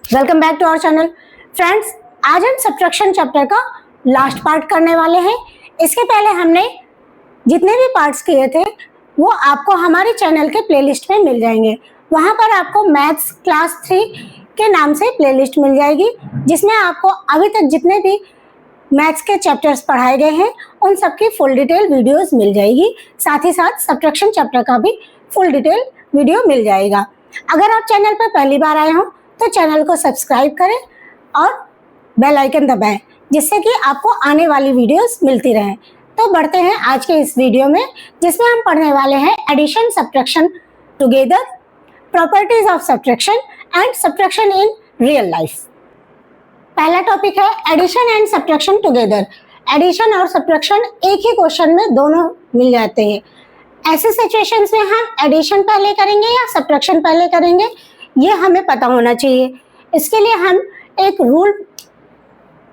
Welcome back to our channel. Friends, आज हम subtraction chapter का लास्ट पार्ट करने वाले हैं। इसके पहले हमने जितने भी पार्ट्स किए थे वो आपको हमारे चैनल के प्लेलिस्ट में मिल जाएंगे। वहां पर आपको मैथ्स क्लास 3 के नाम से प्लेलिस्ट मिल जाएगी, जिसमें आपको अभी तक जितने भी मैथ्स के चैप्टर्स पढ़ाए गए हैं उन सबकी फुल डिटेल वीडियोस मिल जाएगी। साथ ही साथ सब्ट्रैक्शन चैप्टर का भी फुल डिटेल वीडियो मिल जाएगा। अगर आप चैनल पर पहली बार आए हो तो चैनल को सब्सक्राइब करें और बेल आइकन दबाएं, जिससे कि आपको आने वाली वीडियोस मिलती रहे। तो बढ़ते हैं आज के इस वीडियो में, जिसमें हम पढ़ने वाले हैं addition, subtraction together, properties of subtraction and subtraction in real life. पहला टॉपिक है addition and subtraction together. Addition और सब्ट्रैक्शन एक ही क्वेश्चन में दोनों मिल जाते हैं। ऐसे सिचुएशंस में हम एडिशन पहले करेंगे या सब्ट्रैक्शन पहले करेंगे, ये हमें पता होना चाहिए। इसके लिए हम एक रूल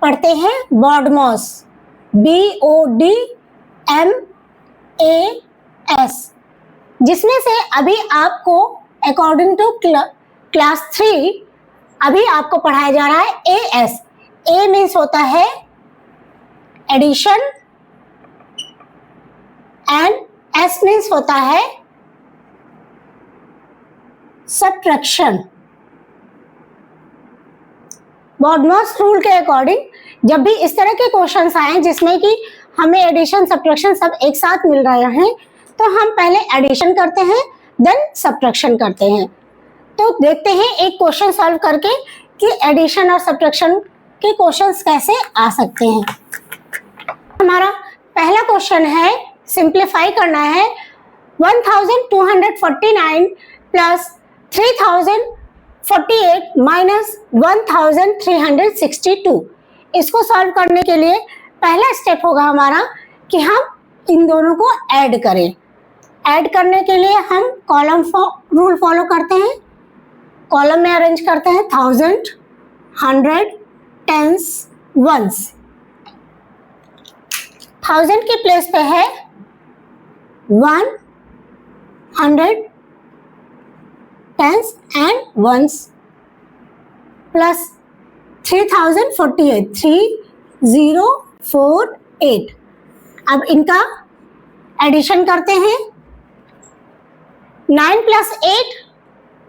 पढ़ते हैं, BODMAS, BODMAS, जिसमें से अभी आपको अकॉर्डिंग टू क्लास 3 अभी आपको पढ़ाया जा रहा है AS। A मीन्स होता है एडिशन एंड S मीन्स होता है सब्ट्रैक्शन। BODMAS रूल के अकॉर्डिंग जब भी इस तरह के क्वेश्चंस आए जिसमें कि हमें एडिशन सब्ट्रैक्शन सब एक साथ मिल रहे हैं, तो हम पहले एडिशन करते हैं देन सब्ट्रैक्शन करते हैं। तो देखते हैं एक क्वेश्चन सॉल्व करके कि एडिशन और सब्ट्रैक्शन के क्वेश्चंस कैसे आ सकते हैं। हमारा पहला क्वेश्चन है, सिंप्लीफाई करना है 1249 प्लस 3048 माइनस 1362। इसको सॉल्व करने के लिए पहला स्टेप होगा हमारा कि हम इन दोनों को ऐड करें। ऐड करने के लिए हम कॉलम रूल फॉलो करते हैं। कॉलम में अरेंज करते हैं 1000, 100, टेंस, वंस। 1000 की प्लेस पे है 100 टेंस एंड वंस प्लस 3048, 3048। अब इनका एडिशन करते हैं। 9 प्लस 8,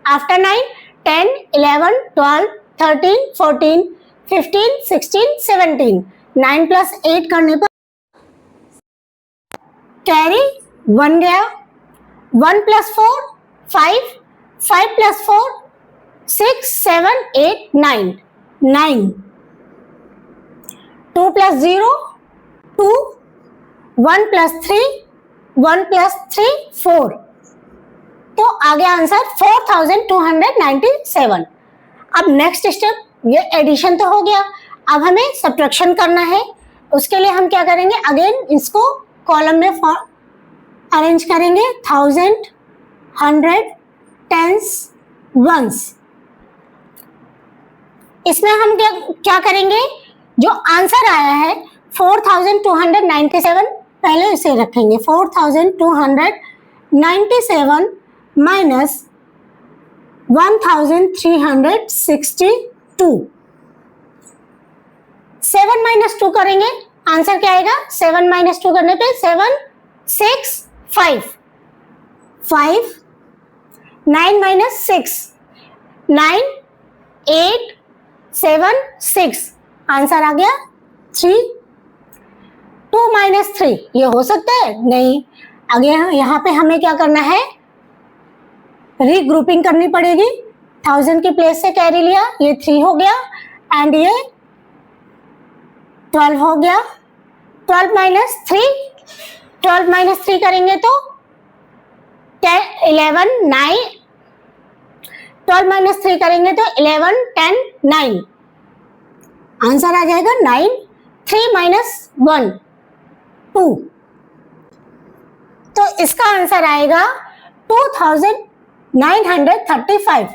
आफ्टर 9 10, 11, 12, 13, 14, 15, 16, 17। 9 प्लस 8 करने पर कैरी 1 गया। 1 plus 4 5, 5 plus 4 6, 7, 8, 9, 9। 2 plus 0 2, 1 plus 3, 1 plus 3 4। तो आ गया आंसर 4297। अब नेक्स्ट स्टेप, ये एडिशन तो हो गया, अब हमें सब्ट्रैक्शन करना है। उसके लिए हम क्या करेंगे, अगेन इसको कॉलम में अरेंज करेंगे 1000, 100, टेंस, वंस। इसमें हम क्या करेंगे, जो आंसर आया है 4297, पहले इसे रखेंगे। 4297 माइनस 1362। 7 माइनस 2 करेंगे, आंसर क्या आएगा। 7 माइनस 2 करने पे 7, 6, 5, 5, 9 माइनस 6, 9, 8, 7, 6, आंसर आ गया 3। 2 माइनस 3, ये हो सकता है नहीं। आगे यहाँ पे हमें क्या करना है, रीग्रुपिंग करनी पड़ेगी। 1000 की प्लेस से कैरी लिया, ये 3 हो गया एंड ये 12 हो गया। 12 माइनस 3, 12 माइनस 3 करेंगे तो 10, 11, 9। 12 माइनस 3 करेंगे तो 11, 10, 9, आंसर आ जाएगा 9। 3 माइनस 1 2, तो इसका आंसर आएगा 2935।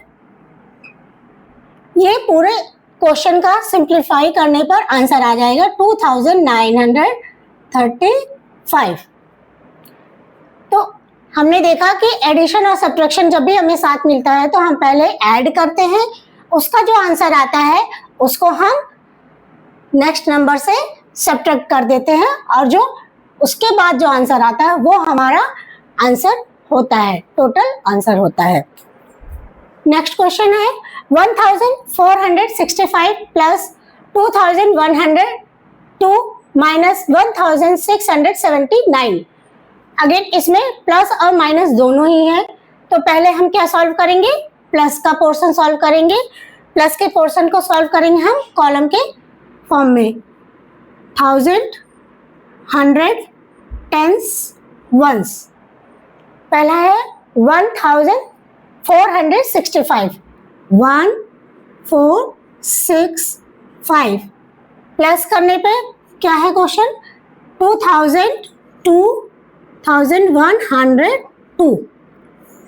ये पूरे क्वेश्चन का सिंप्लीफाई करने पर आंसर आ जाएगा 2935। तो हमने देखा कि एडिशन और सब्ट्रैक्शन जब भी हमें साथ मिलता है तो हम पहले ऐड करते हैं उसका जो आंसर आता है उसको हम नेक्स्ट नंबर से सब्ट्रैक्ट कर देते हैं और जो उसके बाद जो आंसर आता है वो हमारा आंसर होता है, टोटल आंसर होता है। नेक्स्ट क्वेश्चन है 1465 प्लस 2102 माइनस 1679। अगेन इसमें प्लस और माइनस दोनों ही है, तो पहले हम क्या सॉल्व करेंगे, प्लस का पोर्शन सॉल्व करेंगे। प्लस के पोर्शन को सॉल्व करेंगे हम कॉलम के फॉर्म में, 1000, 100, टेंस, वंस। पहला है 1465, 1465 प्लस करने पे क्या है क्वेश्चन, 2102।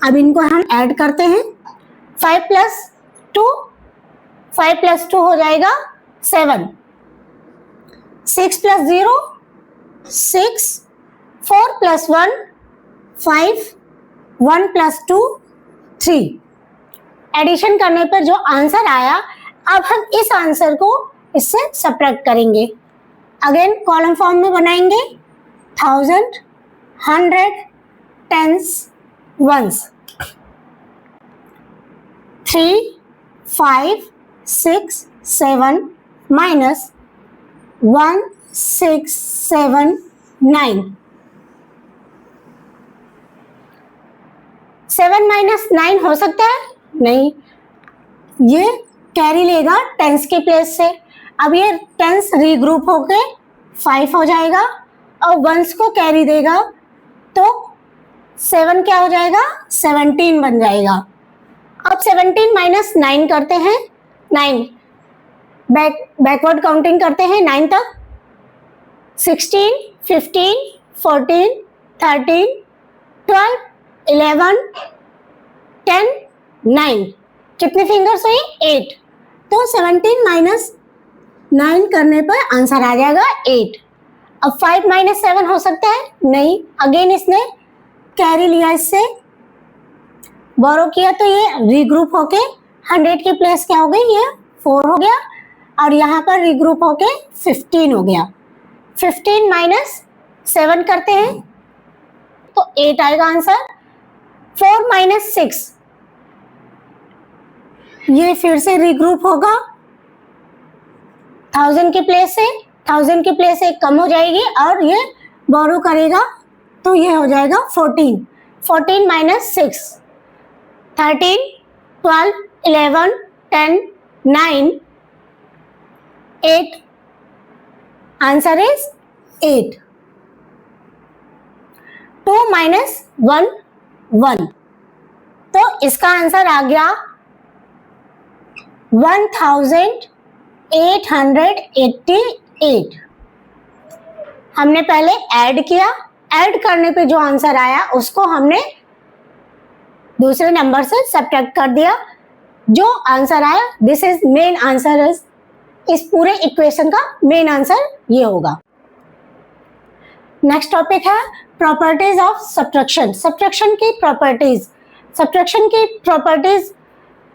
अब इनको हम ऐड करते हैं, 5 प्लस 2 हो जाएगा 7, 6 प्लस 0 6, 4 प्लस 1 5, 1 प्लस 2 3। एडिशन करने पर जो आंसर आया, अब हम इस आंसर को इससे सब्ट्रैक्ट करेंगे। अगेन कॉलम फॉर्म में बनाएंगे, 1000, 100, टेंस, वंस। 3, 5, 6, 7 माइनस 1, 6, 7, 9। 7 माइनस 9 हो सकता है? नहीं, ये कैरी लेगा टेंस के प्लेस से। अब ये टेंस रीग्रुप होके 5 हो जाएगा और वंस को कैरी देगा तो 7 क्या हो जाएगा, 17 बन जाएगा। अब 17 माइनस 9 करते हैं, 9 बैकवर्ड काउंटिंग करते हैं 9 तक, 16, 15, 14, 13, 12, 11, 10, 9। कितने फिंगर्स हुए, 8। तो 17 माइनस 9 करने पर आंसर आ जाएगा 8। अब 5 माइनस 7 हो सकता है? नहीं, अगेन इसने कैरी लिया, इससे बोरो किया तो ये रीग्रुप होके 100 के प्लेस क्या हो गई, ये 4 हो गया और यहाँ पर रीग्रुप होके 15 हो गया। 15 माइनस 7 करते हैं तो 8 आएगा आंसर। 4 माइनस 6, ये फिर से रीग्रुप होगा 1000 के प्लेस से, 1000 के प्लेस से कम हो जाएगी और ये बोरो करेगा तो ये हो जाएगा 14। 14 माइनस 6, 13, 12, 11, 10, 9, 8। Answer is 8। 2 माइनस 1, 1। तो इसका आंसर आ गया 1888। हमने पहले ऐड किया, ऐड करने पे जो आंसर आया उसको हमने दूसरे नंबर से सब्ट्रैक्ट कर दिया। जो आंसर आया, दिस इज मेन आंसर, इस पूरे इक्वेशन का मेन आंसर ये होगा। नेक्स्ट टॉपिक है प्रॉपर्टीज ऑफ सब्ट्रैक्शन। सब्ट्रैक्शन की प्रॉपर्टीज, सब्ट्रैक्शन की प्रॉपर्टीज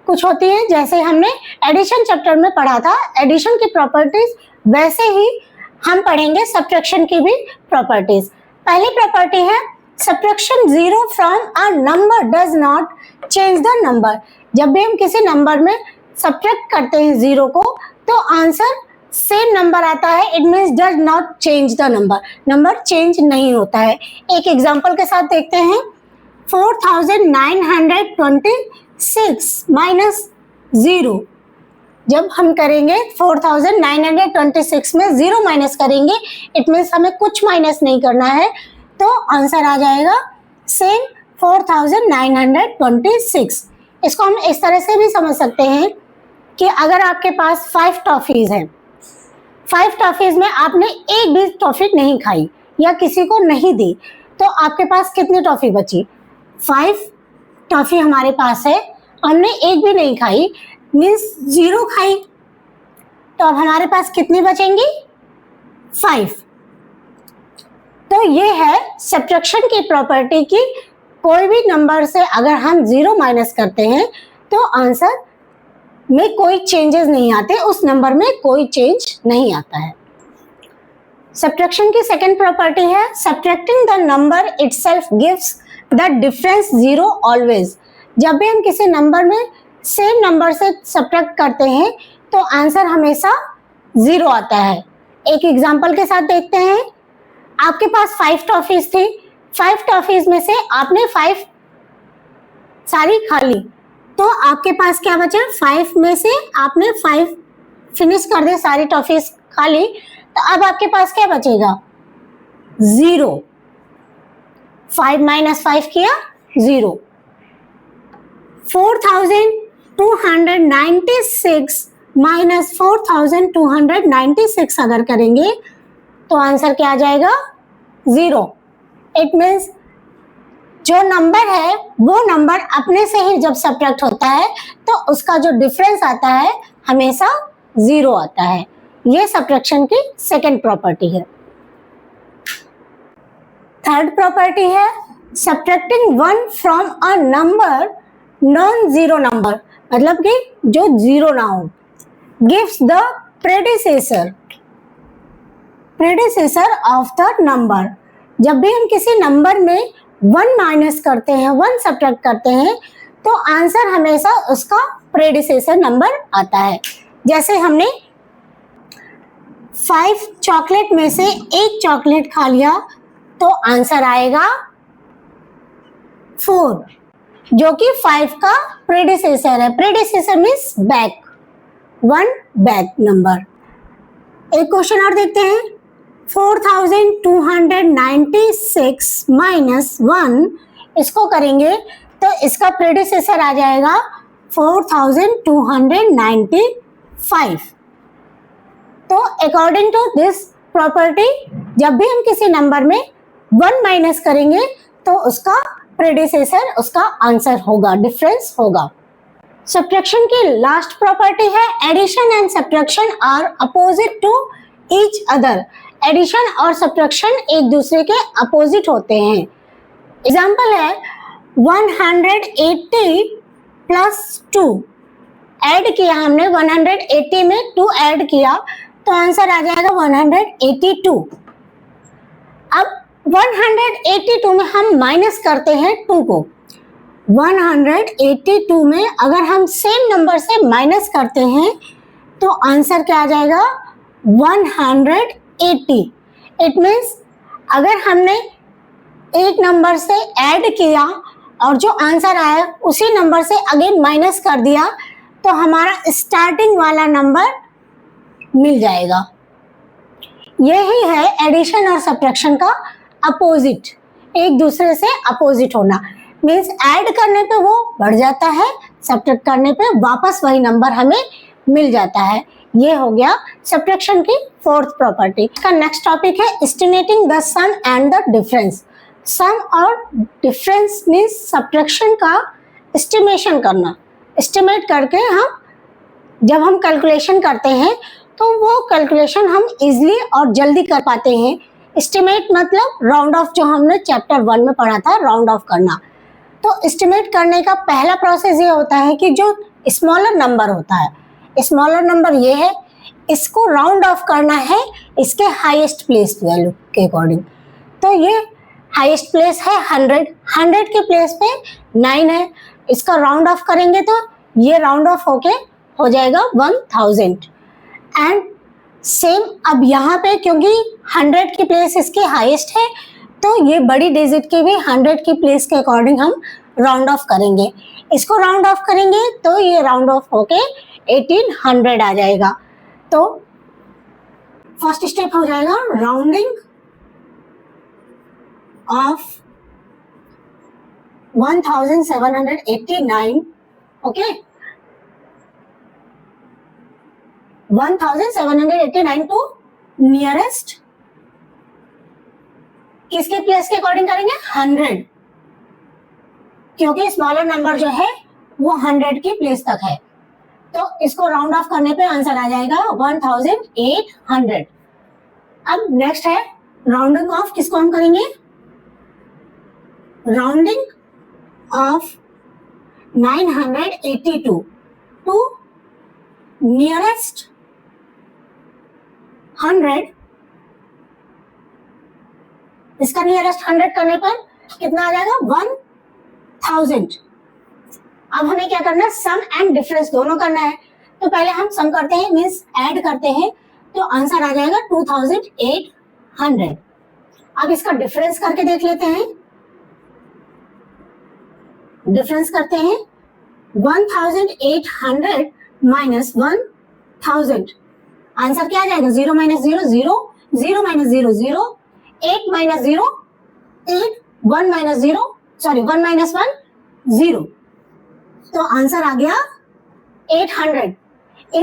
कुछ होती है जैसे हमने एडिशन चैप्टर में पढ़ा था, एडिशन की प्रॉपर्टीज, वैसे ही हम पढ़ेंगे सब्ट्रैक्शन की भी प्रॉपर्टीज। पहली प्रॉपर्टी है subtraction zero from a number does not change the number. जब भी हम किसी नंबर में सब्ट्रैक्ट करते हैं जीरो को तो आंसर सेम नंबर आता है, it means does not change the number, number change नहीं होता है। एक एग्जांपल के साथ देखते हैं, 4926 माइनस 0। जब हम करेंगे 4926 में 0 माइनस करेंगे, इट मीन्स हमें कुछ माइनस नहीं करना है, तो आंसर आ जाएगा सेम 4926। इसको हम इस तरह से भी समझ सकते हैं कि अगर आपके पास 5 टॉफीज हैं, 5 टॉफीज में आपने एक भी टॉफी नहीं खाई या किसी को नहीं दी, तो आपके पास कितनी टॉफी बची, 5 टॉफी हमारे पास है, हमने एक भी नहीं खाई, मीन्स 0 खाई, तो अब हमारे पास कितनी बचेंगी, 5। तो ये है सब्ट्रैक्शन की प्रॉपर्टी की कोई भी नंबर से अगर हम 0 माइनस करते हैं तो आंसर में कोई चेंजेस नहीं आते, उस नंबर में कोई चेंज नहीं आता है। सब्ट्रैक्शन की सेकंड प्रॉपर्टी है subtracting the number itself gives the difference zero always. जब भी हम किसी नंबर में सेम नंबर से सब्ट्रैक्ट करते हैं तो आंसर हमेशा जीरो आता है। एक एग्जांपल के साथ देखते हैं। आपके पास 5 टॉफीज थी, 5 टॉफीज में से आपने 5 सारी खा ली, तो आपके पास क्या बचा? 5 में से आपने 5 फिनिश कर दे, सारी टॉफीज खा ली, तो अब आपके पास क्या बचेगा? 0। 5 माइनस 5 किया 0। 4296 माइनस 4296 अगर करेंगे तो आंसर क्या आ जाएगा? 0। इट मीन्स जो नंबर है वो नंबर अपने से ही जब सब्ट्रैक्ट होता है तो उसका जो डिफरेंस आता है हमेशा 0 आता है। ये सब्ट्रैक्शन की सेकंड प्रॉपर्टी है। थर्ड प्रॉपर्टी है subtracting 1 from a number non zero number, मतलब कि जो जीरो ना हो, gives the predecessor of the number. जब भी हम किसी नंबर में 1 माइनस करते हैं, 1 सब्ट्रैक्ट करते हैं, तो आंसर हमेशा उसका प्रेडिसेसर नंबर आता है। जैसे हमने 5 चॉकलेट में से 1 चॉकलेट खा लिया तो आंसर आएगा 4, जो कि 5 का प्रेडिसेसर है। Predecessor means back, 1 back number. एक क्वेश्चन और देखते हैं। 4296 माइनस 1, इसको करेंगे तो इसका प्रेडिसेसर आ जाएगा 4295। तो अकॉर्डिंग टू दिस प्रॉपर्टी जब भी हम किसी नंबर में 1 माइनस करेंगे तो उसका प्रेडिसेसर उसका आंसर होगा, डिफरेंस होगा। सब्ट्रैक्शन की लास्ट प्रॉपर्टी है addition and subtraction are opposite to each other. Addition और सब्ट्रैक्शन एक दूसरे के अपोजिट होते हैं। एग्जांपल है 180 प्लस 2, ऐड किया हमने, 180 में 2 ऐड किया तो आंसर आ जाएगा 182। अब 182 में हम माइनस करते हैं 2 को। 182 में अगर हम सेम नंबर से माइनस करते हैं तो आंसर क्या आ जाएगा? 180। इट मीन्स अगर हमने एक नंबर से ऐड किया और जो आंसर आया उसी नंबर से अगेन माइनस कर दिया तो हमारा स्टार्टिंग वाला नंबर मिल जाएगा। यही है एडिशन और सब्ट्रैक्शन का अपोजिट, एक दूसरे से अपोजिट होना। मीन्स ऐड करने पे वो बढ़ जाता है, सब्ट्रैक्ट करने पे वापस वही नंबर हमें मिल जाता है। ये हो गया सब्ट्रैक्शन की फोर्थ प्रॉपर्टी। इसका नेक्स्ट टॉपिक है estimating the sum and the difference. Sum और डिफरेंस मीन्स सब्ट्रैक्शन का एस्टिमेशन करना। एस्टिमेट करके हम जब हम कैलकुलेशन करते हैं तो वो कैलकुलेशन हम इजीली और जल्दी कर पाते हैं। एस्टिमेट मतलब राउंड ऑफ, जो हमने चैप्टर 1 में पढ़ा था, राउंड ऑफ करना। तो एस्टिमेट करने का पहला प्रोसेस ये होता है कि जो स्मॉलर नंबर होता है, स्मॉलर नंबर ये है, इसको राउंड ऑफ करना है इसके हाईएस्ट प्लेस वैल्यू के अकॉर्डिंग। तो ये हाईएस्ट प्लेस है 100, 100 के प्लेस पे 9 है, इसका राउंड ऑफ करेंगे तो ये राउंड ऑफ होके हो जाएगा 1000। एंड सेम अब यहाँ पे क्योंकि 100 की प्लेस इसकी हाईएस्ट है तो ये बड़ी डिजिट की भी 100 की प्लेस के अकॉर्डिंग हम राउंड ऑफ करेंगे। इसको राउंड ऑफ करेंगे तो ये राउंड ऑफ होके 1800 आ जाएगा। तो फर्स्ट स्टेप हो जाएगा rounding off 1789। Okay, 1789 to nearest किसके प्लेस के अकॉर्डिंग करेंगे? 100, क्योंकि स्मॉलर नंबर जो है वो 100 की प्लेस तक है। तो इसको राउंड ऑफ करने पे आंसर आ जाएगा 1800। अब नेक्स्ट है राउंडिंग ऑफ, किसको हम करेंगे? राउंडिंग ऑफ 982 टू नियरेस्ट 100, इसका नियरेस्ट 100 करने पर कितना आ जाएगा 1000। अब हमें क्या करना है, सम एंड डिफरेंस दोनों करना है। तो पहले हम सम करते हैं, मींस ऐड करते हैं, तो आंसर आ जाएगा 2800। अब इसका डिफरेंस करके देख लेते हैं। डिफरेंस करते हैं 1800 माइनस 1000, आंसर क्या आ जाएगा 0 minus 0 0, 0 minus 0 0, 8 minus 0 8, 1 minus 0 sorry 1 minus 1 0, तो आंसर आ गया 800।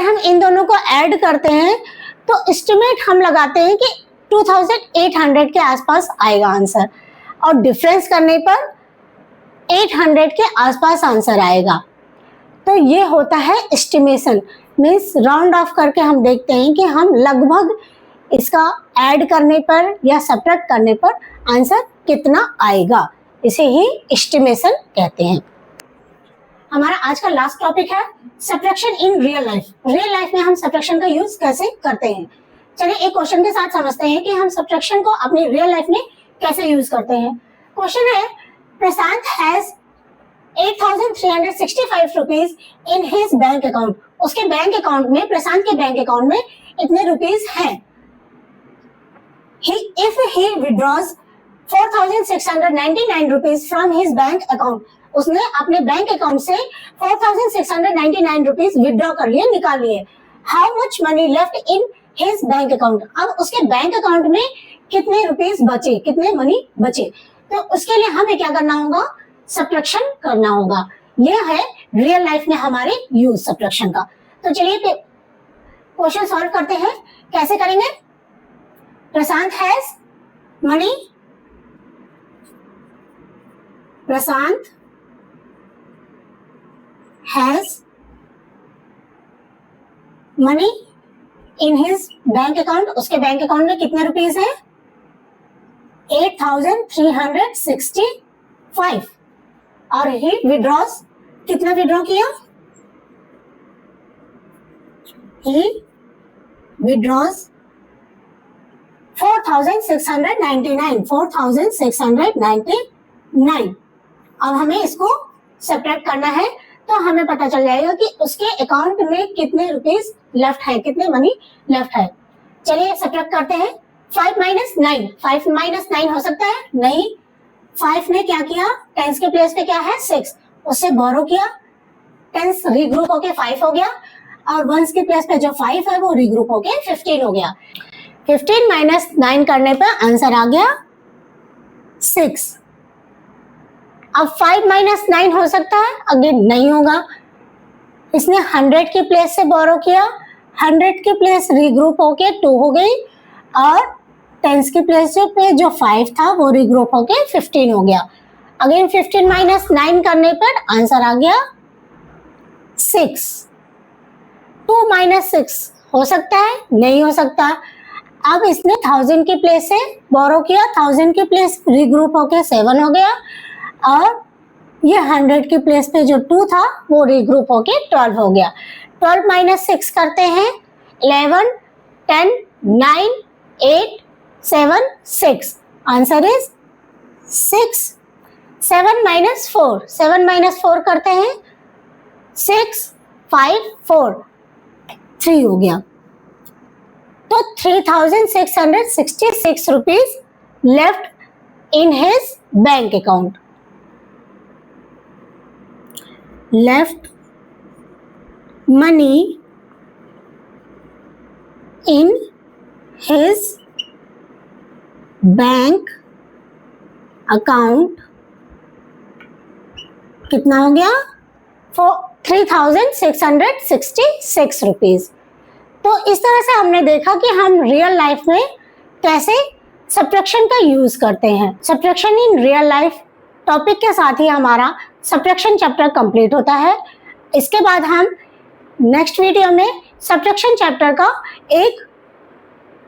हम इन दोनों को ऐड करते हैं तो एस्टिमेट हम लगाते हैं कि 2800 के आसपास आएगा आंसर, और डिफरेंस करने पर 800 के आसपास आंसर आएगा। तो ये होता है एस्टिमेशन, मीन्स राउंड ऑफ करके हम देखते हैं कि हम लगभग इसका ऐड करने पर या सब्ट्रैक्ट करने पर आंसर कितना आएगा, इसे ही एस्टिमेशन कहते हैं। हमारा आज का लास्ट टॉपिक है subtraction in real life. Real life में हम सब्ट्रैक्शन का यूज कैसे करते हैं। चलिए एक क्वेश्चन के साथ समझते हैं कि हम सब्ट्रैक्शन को अपनी रियल लाइफ में कैसे यूज करते हैं। क्वेश्चन है, Prashant has 8365 rupees in his bank account. उसके बैंक अकाउंट में, प्रशांत के बैंक अकाउंट में इतने रुपीज हैं। If he withdraws 4699 rupees from his bank account, उसने अपने बैंक अकाउंट से 4699 रुपीज विड्रॉ कर लिए, निकाल लिए। How much money left in his bank account, अब उसके बैंक अकाउंट में कितने रुपीज बचे, कितने मनी बचे। तो उसके लिए हमें क्या करना होगा, सब्ट्रैक्शन करना होगा। यह है रियल लाइफ में हमारे यूज सब्ट्रैक्शन का। तो चलिए क्वेश्चन सॉल्व करते हैं। कैसे करेंगे, Prashant has money, Prashant has money in his bank account, उसके बैंक अकाउंट में कितने रुपीज हैं 8365, और he withdraws, कितना विड्रॉ किया, he withdraws 4699। अब हमें इसको सब्ट्रैक्ट करना है, तो हमें पता चल जाएगा कि उसके अकाउंट में कितने रुपीस लेफ्ट है, कितने मनी लेफ्ट है। चलिए सब्ट्रैक्ट करते हैं। 5 माइनस 9, 5 माइनस 9 हो सकता है, नहीं। 5 ने क्या किया, टेंस के प्लेस पे क्या है 6, उससे बोरो किया, टेंस रीग्रुप होके 5 हो गया, और वंस के प्लेस पे जो 5 है वो रीग्रुप होके 15 हो गया। 15 माइनस 9 करने पे आंसर आ गया 6। अब 5 माइनस 9 हो सकता है, अगेन नहीं होगा। इसने 100 के प्लेस से बोरो किया, 100 के प्लेस रीग्रुप होके 2 हो गई, और टेंस के प्लेस पे जो 5 था वो रीग्रुप होके 15 हो गया। अगेन 15 माइनस 9 करने पर आंसर आ गया 6। 2 माइनस 6 हो सकता है, नहीं हो सकता। अब इसने 1000 के प्लेस से बोरो किया, 1000 के प्लेस रीग्रुप होके 7 हो गया, और ये 100 के प्लेस पे जो 2 था वो रीग्रुप होके 12 हो गया। 12 माइनस 6 करते हैं, 11, 10, 9, 8, 7, 6, आंसर इज 6। 7 माइनस 4, 7 माइनस 4 करते हैं, 6, 5, 4, 3 हो गया। तो 3666 rupees left in his bank account. left money in his bank account, कितना हो गया 3666 रुपीज। तो इस तरह से हमने देखा कि हम रियल लाइफ में कैसे सब्ट्रैक्शन का यूज करते हैं। Subtraction in real life topic के साथ ही हमारा सब्ट्रैक्शन चैप्टर कंप्लीट होता है। इसके बाद हम नेक्स्ट वीडियो में सब्ट्रैक्शन चैप्टर का एक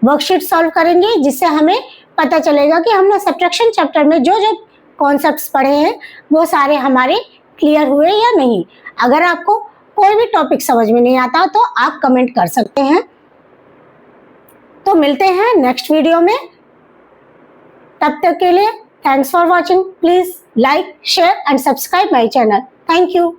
वर्कशीट सॉल्व करेंगे, जिससे हमें पता चलेगा कि हमने सब्ट्रैक्शन चैप्टर में जो जो कॉन्सेप्ट्स पढ़े हैं वो सारे हमारे क्लियर हुए या नहीं। अगर आपको कोई भी टॉपिक समझ में नहीं आता तो आप कमेंट कर सकते हैं। तो मिलते हैं नेक्स्ट वीडियो में, तब तक के लिए thanks for watching. Please like, share and subscribe my channel. Thank you.